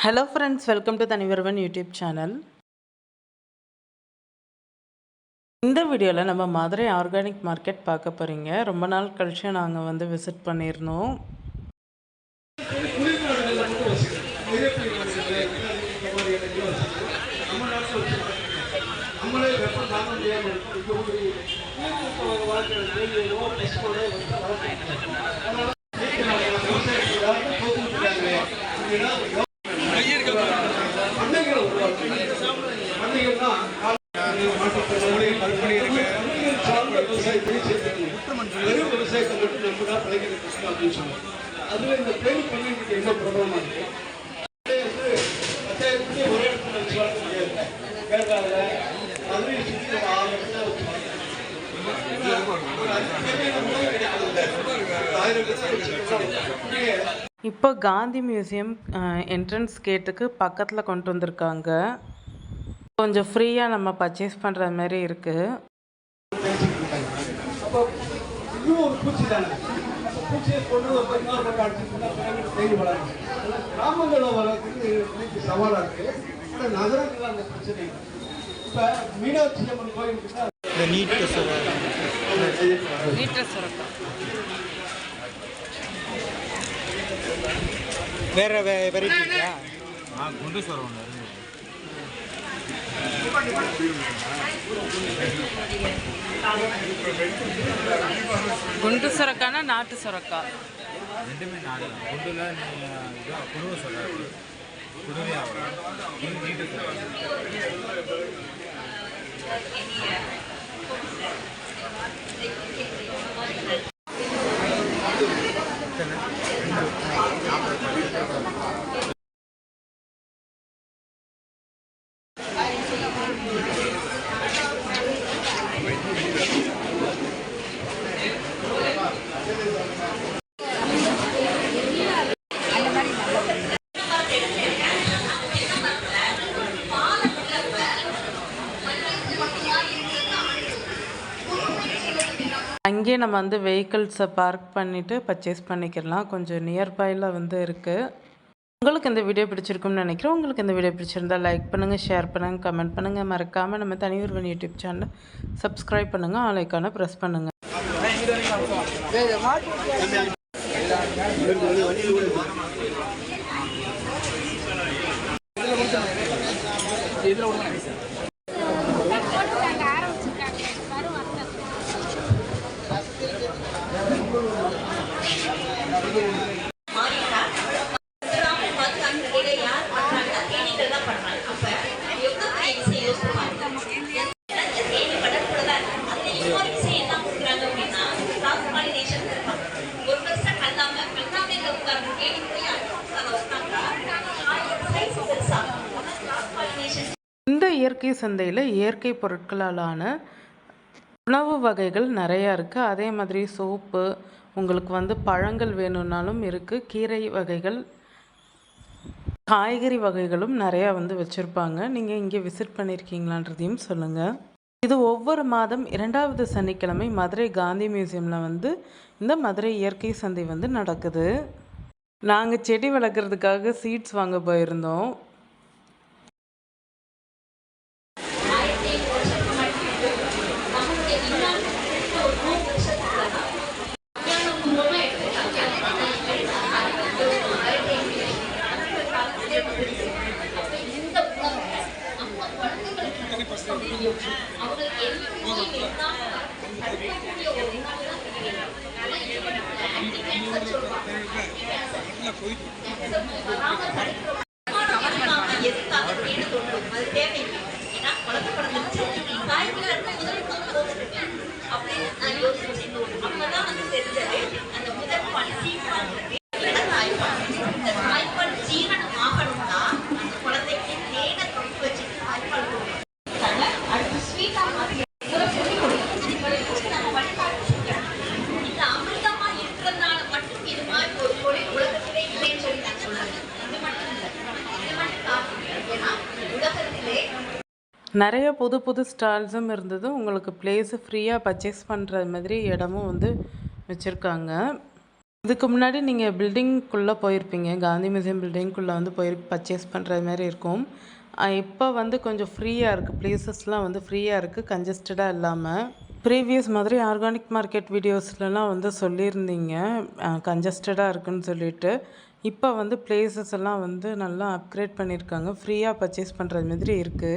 Hello friends, welcome to தனிவருவன் YouTube channel. இந்த வீடியோவில் நம்ம மதுரை ஆர்கானிக் மார்க்கெட் பார்க்க போகிறீங்க. ரொம்ப நாள் கழிச்சு நாங்கள் வந்து விசிட் பண்ணியிருந்தோம். விவசாயத்தை மட்டும் நம்பினா பிழைக்கிறது கஷ்டம் அப்படின்னு சொன்னாங்க. அதுல இந்த பேர் பண்ணிட்டு என்ன பிரபலமா இருக்கு, பஞ்சாயத்துலேயே ஒரே இடத்துல வச்சு வளர்க்க முடியாது. கேரளாவில் மதுரை சுற்றி ஒரு 6 இடத்துல வச்சு இப்போ காந்தி மியூசியம் என்ட்ரன்ஸ் கேட்டுக்கு பக்கத்தில் கொண்டு வந்திருக்காங்க. கொஞ்சம் ஃப்ரீயாக நம்ம பர்ச்சேஸ் பண்ணுற மாதிரி இருக்குது. இன்னும் ஒரு பூச்சி தானே, பூச்சியை கொண்டு இன்னொரு பக்கம் அடிச்சுன்னா தேடி வளரும். கிராமங்களில் வளர்க்குறது இன்னைக்கு சவாலாக இருக்குது. ஆனால் நகரங்களில் அந்த பிரச்சனை இல்லை. இப்போ மீனாட்சி அம்மன் கோயிலுக்கு வேற வெரைட்டிங்களா? குண்டு சொரம் குண்டு சுரக்கானா நாட்டு சுரக்கா ரெண்டுமே நாடு தான். குண்டுல நீங்கள் குடுவை சொல்கிறாரு, குடுவே ஆகும் நீட்டு அங்கேயே நம்ம வந்து வெஹிக்கிள்ஸை பார்க் பண்ணிவிட்டு பர்ச்சேஸ் பண்ணிக்கலாம். கொஞ்சம் நியர்பையில் வந்து இருக்குது. உங்களுக்கு இந்த வீடியோ பிடிச்சிருக்கும்னு நினைக்கிறேன். உங்களுக்கு இந்த வீடியோ பிடிச்சிருந்தால் லைக் பண்ணுங்கள், ஷேர் பண்ணுங்கள், கமெண்ட் பண்ணுங்கள். மறக்காமல் நம்ம தனிவருவன் யூடியூப் சேனலை சப்ஸ்கிரைப் பண்ணுங்கள், ஆல் ஐக்கானை ப்ரெஸ் பண்ணுங்கள். இந்த இயற்கை சந்தையில் இயற்கை பொருட்களாலான உணவு வகைகள் நிறையா இருக்குது. அதே மாதிரி சோப்பு, உங்களுக்கு வந்து பழங்கள் வேணும்னாலும் இருக்குது. கீரை வகைகள், காய்கறி வகைகளும் நிறையா வந்து வச்சுருப்பாங்க. நீங்கள் இங்கே விசிட் பண்ணியிருக்கீங்களான்றதையும் சொல்லுங்கள். இது ஒவ்வொரு மாதம் 2வது சனிக்கிழமை மதுரை காந்தி மியூசியமில் வந்து இந்த மதுரை இயற்கை சந்தை வந்து நடக்குது. நாங்கள் செடி வளர்க்குறதுக்காக சீட்ஸ் வாங்க போயிருந்தோம். நிறைய புது புது ஸ்டால்ஸும் இருந்தது. உங்களுக்கு பிளேஸு ஃப்ரீயாக பர்ச்சேஸ் பண்ணுற மாதிரி இடமும் வந்து வச்சுருக்காங்க. இதுக்கு முன்னாடி நீங்கள் பில்டிங்குள்ளே போயிருப்பீங்க. காந்தி மியூசியம் பில்டிங்குள்ளே வந்து பர்ச்சேஸ் பண்ணுறது மாரி இருக்கும். இப்போ வந்து கொஞ்சம் ஃப்ரீயாக இருக்குது. ப்ளேஸஸ்லாம் வந்து ஃப்ரீயாக இருக்குது, கன்ஜஸ்டடாக இல்லாமல். ப்ரீவியஸ் மாதிரி ஆர்கானிக் மார்க்கெட் வீடியோஸ்லலாம் வந்து சொல்லியிருந்தீங்க, கன்ஜஸ்டடாக இருக்குன்னு சொல்லிட்டு. இப்போ வந்து பிளேஸஸ் எல்லாம் வந்து நல்லா அப்கிரேட் பண்ணியிருக்காங்க. ஃப்ரீயாக பர்ச்சேஸ் பண்ணுறது மாதிரி இருக்குது.